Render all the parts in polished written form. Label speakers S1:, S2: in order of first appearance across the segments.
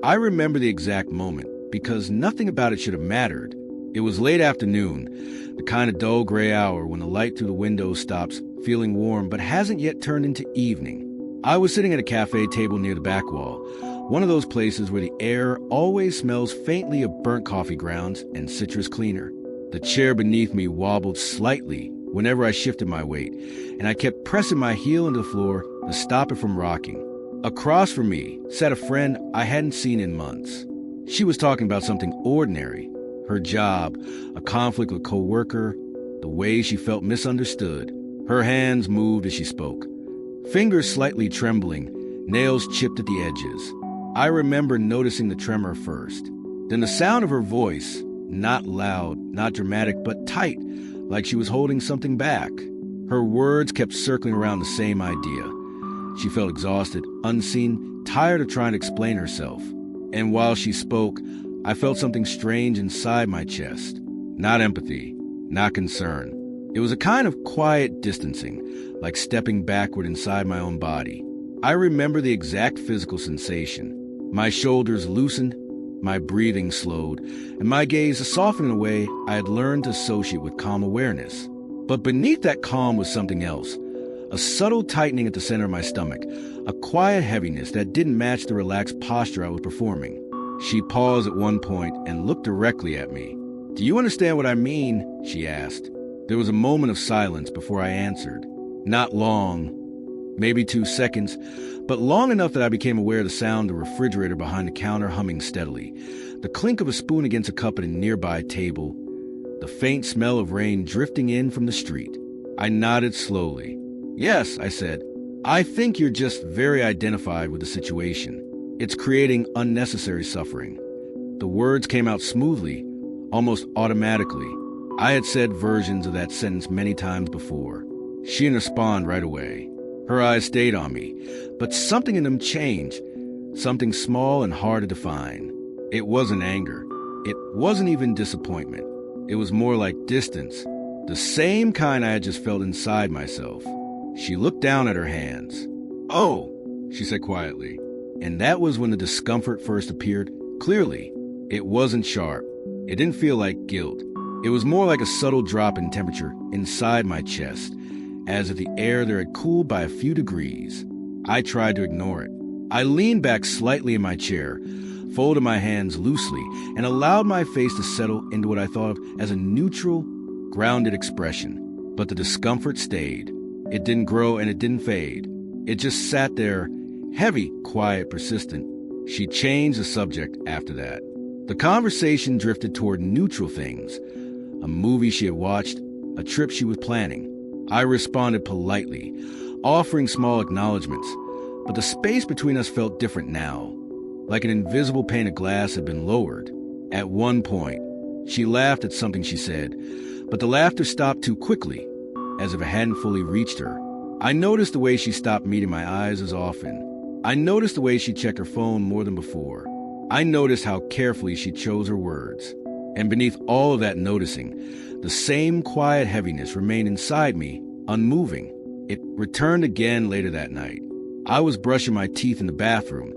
S1: I remember the exact moment because nothing about it should have mattered. It was late afternoon, the kind of dull gray hour when the light through the window stops feeling warm but hasn't yet turned into evening. I was sitting at a cafe table near the back wall, one of those places where the air always smells faintly of burnt coffee grounds and citrus cleaner. The chair beneath me wobbled slightly whenever I shifted my weight, and I kept pressing my heel into the floor to stop it from rocking. Across from me sat a friend I hadn't seen in months. She was talking about something ordinary, her job, a conflict with a coworker, the way she felt misunderstood. Her hands moved as she spoke, fingers slightly trembling, nails chipped at the edges. I remember noticing the tremor first, then the sound of her voice, not loud, not dramatic, but tight, like she was holding something back. Her words kept circling around the same idea. She felt exhausted, unseen, tired of trying to explain herself. And while she spoke, I felt something strange inside my chest. Not empathy, not concern. It was a kind of quiet distancing, like stepping backward inside my own body. I remember the exact physical sensation. My shoulders loosened, my breathing slowed, and my gaze softened in a way I had learned to associate with calm awareness. But beneath that calm was something else, a subtle tightening at the center of my stomach, a quiet heaviness that didn't match the relaxed posture I was performing. She paused at one point and looked directly at me. "Do you understand what I mean?" she asked. There was a moment of silence before I answered. Not long, maybe 2 seconds, but long enough that I became aware of the sound of the refrigerator behind the counter humming steadily, the clink of a spoon against a cup at a nearby table, the faint smell of rain drifting in from the street. I nodded slowly. "Yes," I said. "I think you're just very identified with the situation. It's creating unnecessary suffering." The words came out smoothly, almost automatically. I had said versions of that sentence many times before. She didn't respond right away. Her eyes stayed on me, but something in them changed, something small and hard to define. It wasn't anger. It wasn't even disappointment. It was more like distance, the same kind I had just felt inside myself. She looked down at her hands. "Oh," she said quietly. And that was when the discomfort first appeared clearly. It wasn't sharp. It didn't feel like guilt. It was more like a subtle drop in temperature inside my chest, as if the air there had cooled by a few degrees. I tried to ignore it. I leaned back slightly in my chair, folded my hands loosely, and allowed my face to settle into what I thought of as a neutral, grounded expression. But the discomfort stayed. It didn't grow and it didn't fade. It just sat there, heavy, quiet, persistent. She changed the subject after that. The conversation drifted toward neutral things, a movie she had watched, a trip she was planning. I responded politely, offering small acknowledgments, but the space between us felt different now, like an invisible pane of glass had been lowered. At one point, she laughed at something she said, but the laughter stopped too quickly, as if it hadn't fully reached her. I noticed the way she stopped meeting my eyes as often. I noticed the way she checked her phone more than before. I noticed how carefully she chose her words. And beneath all of that noticing, the same quiet heaviness remained inside me, unmoving. It returned again later that night. I was brushing my teeth in the bathroom,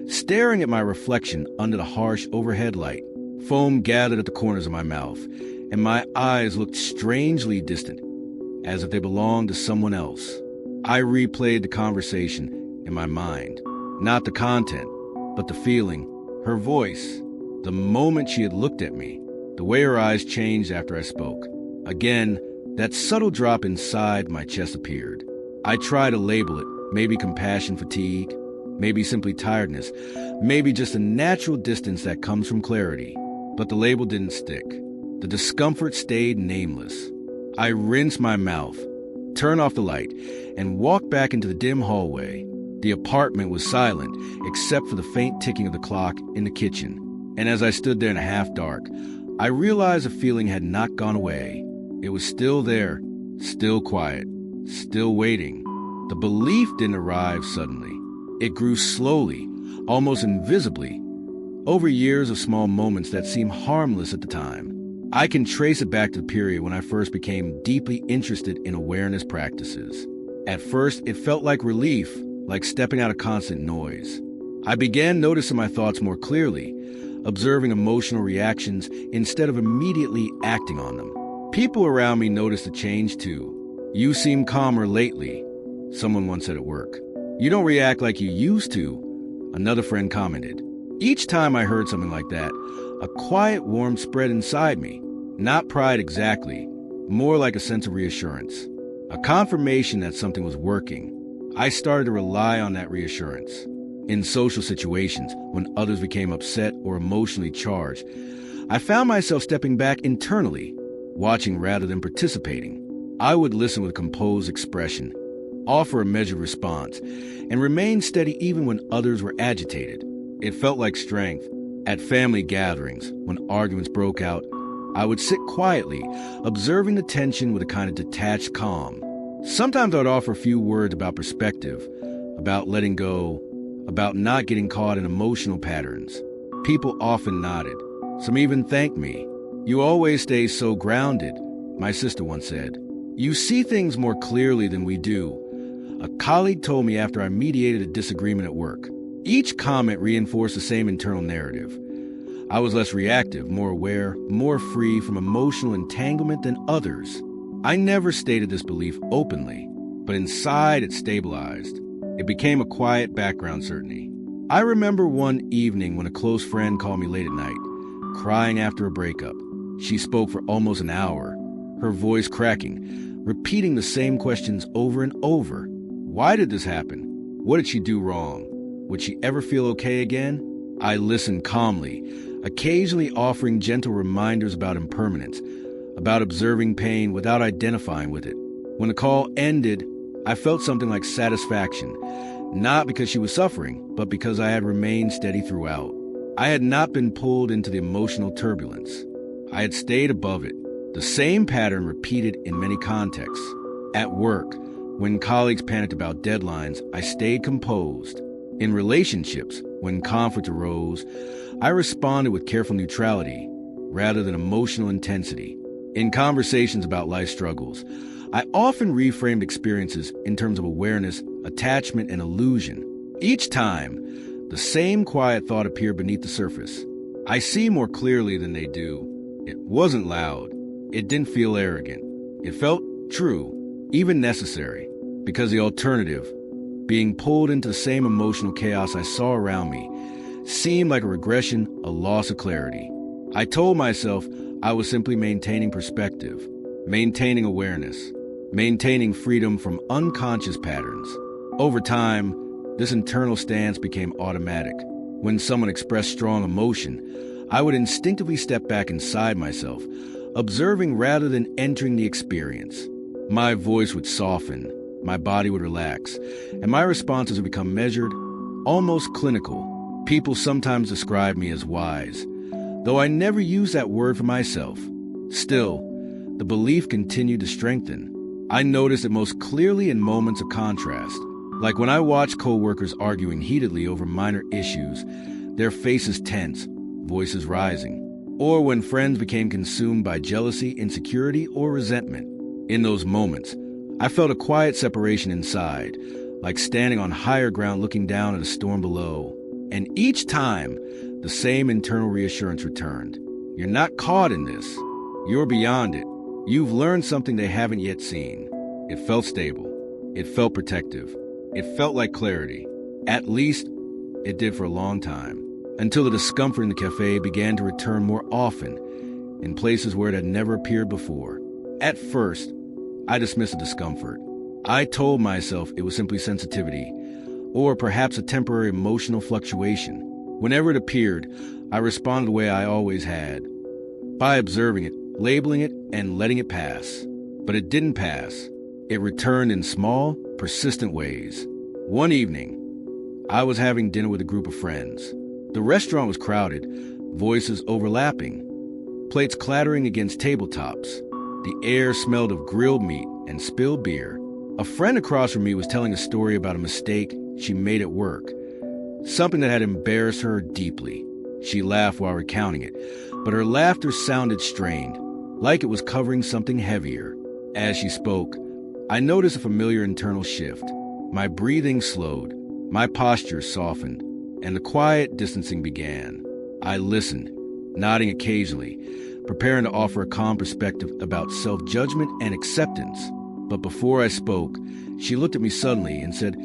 S1: staring at my reflection under the harsh overhead light. Foam gathered at the corners of my mouth, and my eyes looked strangely distant, as if they belonged to someone else. I replayed the conversation in my mind, not the content, but the feeling, her voice, the moment she had looked at me, the way her eyes changed after I spoke. Again, that subtle drop inside my chest appeared. I tried to label it, maybe compassion fatigue, maybe simply tiredness, maybe just a natural distance that comes from clarity. But the label didn't stick. The discomfort stayed nameless. I rinsed my mouth, turned off the light, and walked back into the dim hallway. The apartment was silent, except for the faint ticking of the clock in the kitchen. And as I stood there in the half-dark, I realized the feeling had not gone away. It was still there, still quiet, still waiting. The belief didn't arrive suddenly. It grew slowly, almost invisibly, over years of small moments that seemed harmless at the time. I can trace it back to the period when I first became deeply interested in awareness practices. At first, it felt like relief, like stepping out of constant noise. I began noticing my thoughts more clearly, observing emotional reactions instead of immediately acting on them. People around me noticed the change too. "You seem calmer lately," someone once said at work. "You don't react like you used to," another friend commented. Each time I heard something like that, a quiet warmth spread inside me. Not pride exactly, more like a sense of reassurance. A confirmation that something was working. I started to rely on that reassurance. In social situations, when others became upset or emotionally charged, I found myself stepping back internally, watching rather than participating. I would listen with composed expression, offer a measured response, and remain steady even when others were agitated. It felt like strength. At family gatherings, when arguments broke out, I would sit quietly, observing the tension with a kind of detached calm. Sometimes I would offer a few words about perspective, about letting go, about not getting caught in emotional patterns. People often nodded. Some even thanked me. "You always stay so grounded," my sister once said. "You see things more clearly than we do," a colleague told me after I mediated a disagreement at work. Each comment reinforced the same internal narrative. I was less reactive, more aware, more free from emotional entanglement than others. I never stated this belief openly, but inside it stabilized. It became a quiet background certainty. I remember one evening when a close friend called me late at night, crying after a breakup. She spoke for almost an hour, her voice cracking, repeating the same questions over and over. Why did this happen? What did she do wrong? Would she ever feel okay again? I listened calmly, occasionally offering gentle reminders about impermanence, about observing pain without identifying with it. When the call ended, I felt something like satisfaction, not because she was suffering, but because I had remained steady throughout. I had not been pulled into the emotional turbulence. I had stayed above it. The same pattern repeated in many contexts. At work, when colleagues panicked about deadlines, I stayed composed. In relationships, when conflict arose, I responded with careful neutrality rather than emotional intensity. In conversations about life struggles, I often reframed experiences in terms of awareness, attachment, and illusion. Each time, the same quiet thought appeared beneath the surface. I see more clearly than they do. It wasn't loud. It didn't feel arrogant. It felt true, even necessary, because the alternative, being pulled into the same emotional chaos I saw around me, seemed like a regression, a loss of clarity. I told myself I was simply maintaining perspective, maintaining awareness, maintaining freedom from unconscious patterns. Over time, this internal stance became automatic. When someone expressed strong emotion, I would instinctively step back inside myself, observing rather than entering the experience. My voice would soften, my body would relax, and my responses would become measured, almost clinical. People sometimes describe me as wise, though I never used that word for myself. Still, the belief continued to strengthen. I noticed it most clearly in moments of contrast, like when I watched coworkers arguing heatedly over minor issues, their faces tense, voices rising, or when friends became consumed by jealousy, insecurity, or resentment. In those moments, I felt a quiet separation inside, like standing on higher ground looking down at a storm below. And each time, the same internal reassurance returned. You're not caught in this. You're beyond it. You've learned something they haven't yet seen. It felt stable. It felt protective. It felt like clarity. At least, it did for a long time, until the discomfort in the cafe began to return more often, in places where it had never appeared before. At first, I dismissed the discomfort. I told myself it was simply sensitivity, or perhaps a temporary emotional fluctuation. Whenever it appeared, I responded the way I always had, by observing it, labeling it, and letting it pass. But it didn't pass. It returned in small, persistent ways. One evening, I was having dinner with a group of friends. The restaurant was crowded, voices overlapping, plates clattering against tabletops. The air smelled of grilled meat and spilled beer. A friend across from me was telling a story about a mistake she made at work, something that had embarrassed her deeply. She laughed while recounting it, but her laughter sounded strained, like it was covering something heavier. As she spoke, I noticed a familiar internal shift. My breathing slowed, my posture softened. and the quiet distancing began. I listened, nodding occasionally, preparing to offer a calm perspective about self-judgment and acceptance. But before I spoke, she looked at me suddenly and said,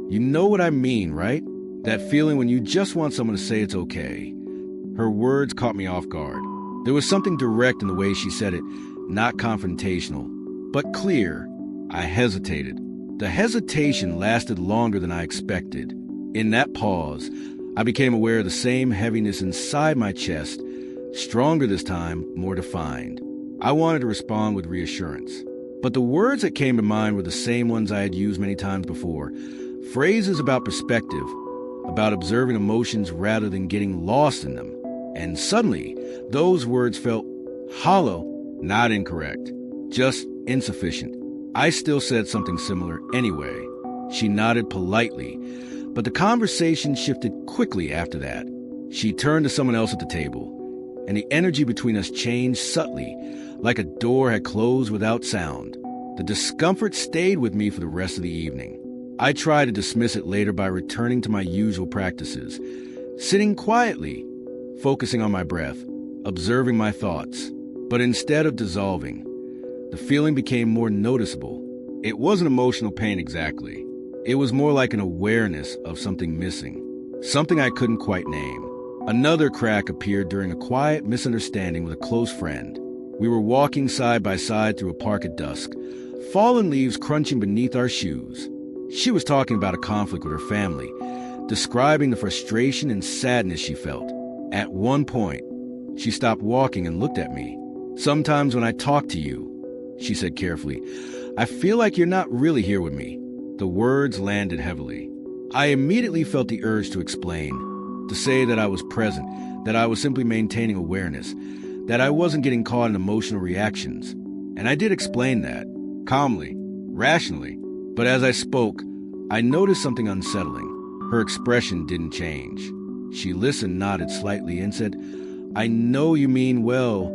S1: "You know what I mean, right? That feeling when you just want someone to say it's okay." Her words caught me off guard. There was something direct in the way she said it, not confrontational, but clear. I hesitated. The hesitation lasted longer than I expected. In that pause, I became aware of the same heaviness inside my chest, stronger this time, more defined. I wanted to respond with reassurance, but the words that came to mind were the same ones I had used many times before. Phrases about perspective, about observing emotions rather than getting lost in them. And suddenly, those words felt hollow, not incorrect, just insufficient. I still said something similar anyway. She nodded politely, but the conversation shifted quickly after that. She turned to someone else at the table, and the energy between us changed subtly, like a door had closed without sound. The discomfort stayed with me for the rest of the evening. I tried to dismiss it later by returning to my usual practices, sitting quietly, focusing on my breath, observing my thoughts. But instead of dissolving, the feeling became more noticeable. It wasn't emotional pain exactly. It was more like an awareness of something missing, something I couldn't quite name. Another crack appeared during a quiet misunderstanding with a close friend. We were walking side by side through a park at dusk, fallen leaves crunching beneath our shoes. She was talking about a conflict with her family, describing the frustration and sadness she felt. At one point, she stopped walking and looked at me. "Sometimes when I talk to you," she said carefully, "I feel like you're not really here with me." The words landed heavily. I immediately felt the urge to explain, to say that I was present, that I was simply maintaining awareness, that I wasn't getting caught in emotional reactions. And I did explain that, calmly, rationally. But as I spoke, I noticed something unsettling. Her expression didn't change. She listened, nodded slightly, and said, "I know you mean well."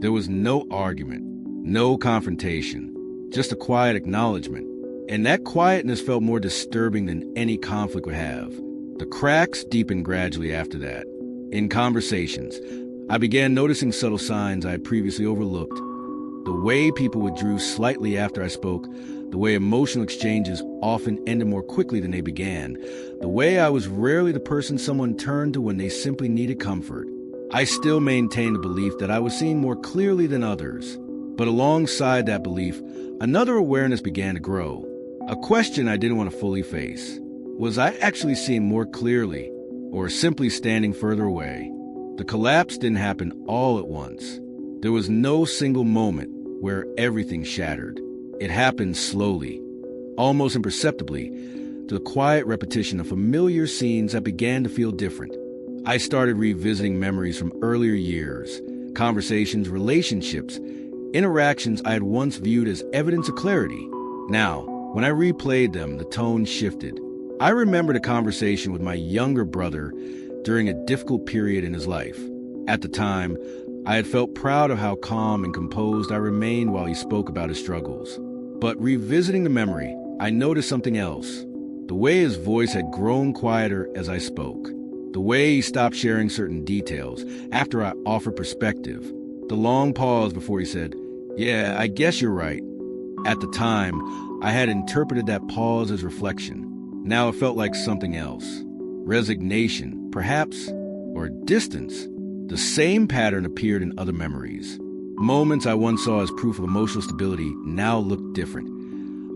S1: There was no argument, no confrontation, just a quiet acknowledgement. And that quietness felt more disturbing than any conflict would have. The cracks deepened gradually after that. In conversations, I began noticing subtle signs I had previously overlooked. The way people withdrew slightly after I spoke, the way emotional exchanges often ended more quickly than they began, the way I was rarely the person someone turned to when they simply needed comfort. I still maintained the belief that I was seeing more clearly than others. But alongside that belief, another awareness began to grow. A question I didn't want to fully face. Was I actually seeing more clearly, or simply standing further away? The collapse didn't happen all at once. There was no single moment where everything shattered. It happened slowly, almost imperceptibly, to the quiet repetition of familiar scenes that began to feel different. I started revisiting memories from earlier years, conversations, relationships, interactions I had once viewed as evidence of clarity. Now, when I replayed them, the tone shifted. I remembered a conversation with my younger brother during a difficult period in his life. At the time, I had felt proud of how calm and composed I remained while he spoke about his struggles. But revisiting the memory, I noticed something else. The way his voice had grown quieter as I spoke. The way he stopped sharing certain details after I offered perspective. The long pause before he said, "Yeah, I guess you're right." At the time, I had interpreted that pause as reflection. Now it felt like something else. Resignation, perhaps, or distance. The same pattern appeared in other memories. Moments I once saw as proof of emotional stability now looked different,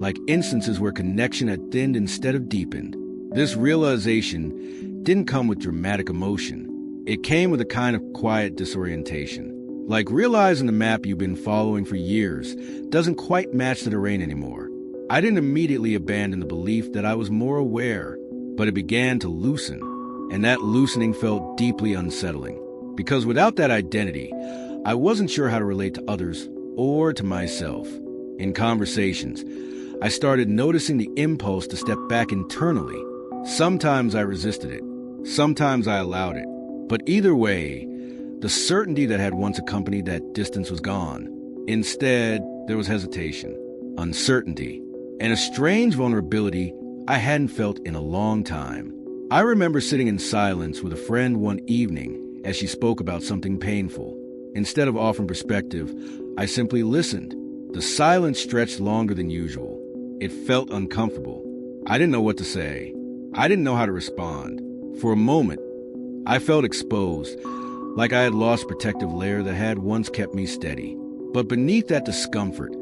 S1: like instances where connection had thinned instead of deepened. This realization didn't come with dramatic emotion. It came with a kind of quiet disorientation. Like realizing the map you've been following for years doesn't quite match the terrain anymore. I didn't immediately abandon the belief that I was more aware, but it began to loosen, and that loosening felt deeply unsettling. Because without that identity, I wasn't sure how to relate to others or to myself. In conversations, I started noticing the impulse to step back internally. Sometimes I resisted it, sometimes I allowed it. But either way, the certainty that had once accompanied that distance was gone. Instead, there was hesitation, uncertainty, and a strange vulnerability I hadn't felt in a long time. I remember sitting in silence with a friend one evening as she spoke about something painful. Instead of offering perspective, I simply listened. The silence stretched longer than usual. It felt uncomfortable. I didn't know what to say. I didn't know how to respond. For a moment, I felt exposed, like I had lost a protective layer that had once kept me steady. But beneath that discomfort,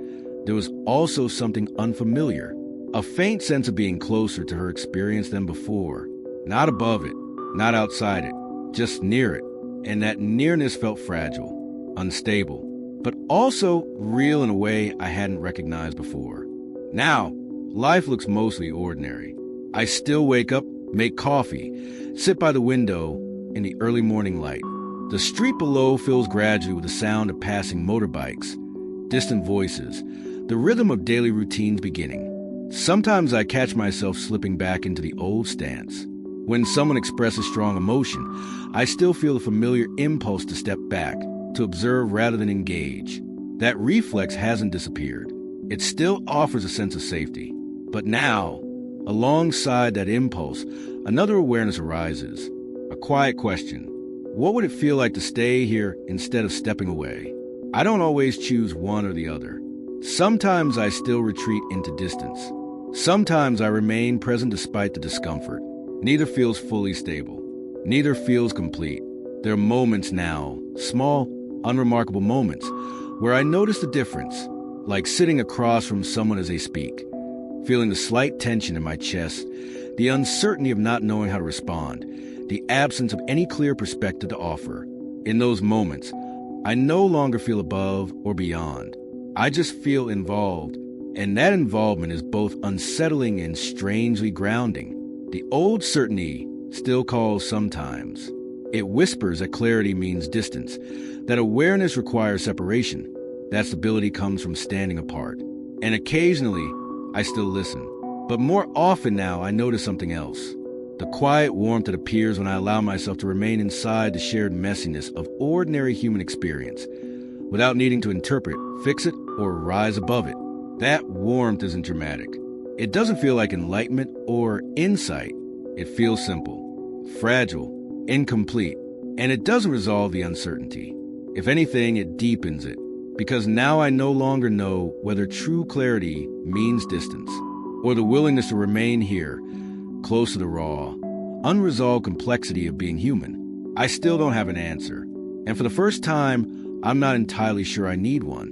S1: there was also something unfamiliar, a faint sense of being closer to her experience than before. Not above it, not outside it, just near it. And that nearness felt fragile, unstable, but also real in a way I hadn't recognized before. Now, life looks mostly ordinary. I still wake up, make coffee, sit by the window in the early morning light. The street below fills gradually with the sound of passing motorbikes, distant voices, the rhythm of daily routines beginning. Sometimes I catch myself slipping back into the old stance. When someone expresses strong emotion, I still feel the familiar impulse to step back, to observe rather than engage. That reflex hasn't disappeared. It still offers a sense of safety. But now, alongside that impulse, another awareness arises. A quiet question. What would it feel like to stay here instead of stepping away? I don't always choose one or the other. Sometimes I still retreat into distance. Sometimes I remain present despite the discomfort. Neither feels fully stable. Neither feels complete. There are moments now, small, unremarkable moments, where I notice the difference, like sitting across from someone as they speak, feeling the slight tension in my chest, the uncertainty of not knowing how to respond, the absence of any clear perspective to offer. In those moments, I no longer feel above or beyond. I just feel involved, and that involvement is both unsettling and strangely grounding. The old certainty still calls sometimes. It whispers that clarity means distance, that awareness requires separation, that stability comes from standing apart. And occasionally, I still listen. But more often now, I notice something else. The quiet warmth that appears when I allow myself to remain inside the shared messiness of ordinary human experience, without needing to interpret, fix it, or rise above it. That warmth isn't dramatic. It doesn't feel like enlightenment or insight. It feels simple, fragile, incomplete, and it doesn't resolve the uncertainty. If anything, it deepens it, because now I no longer know whether true clarity means distance, or the willingness to remain here, close to the raw, unresolved complexity of being human. I still don't have an answer, and for the first time, I'm not entirely sure I need one.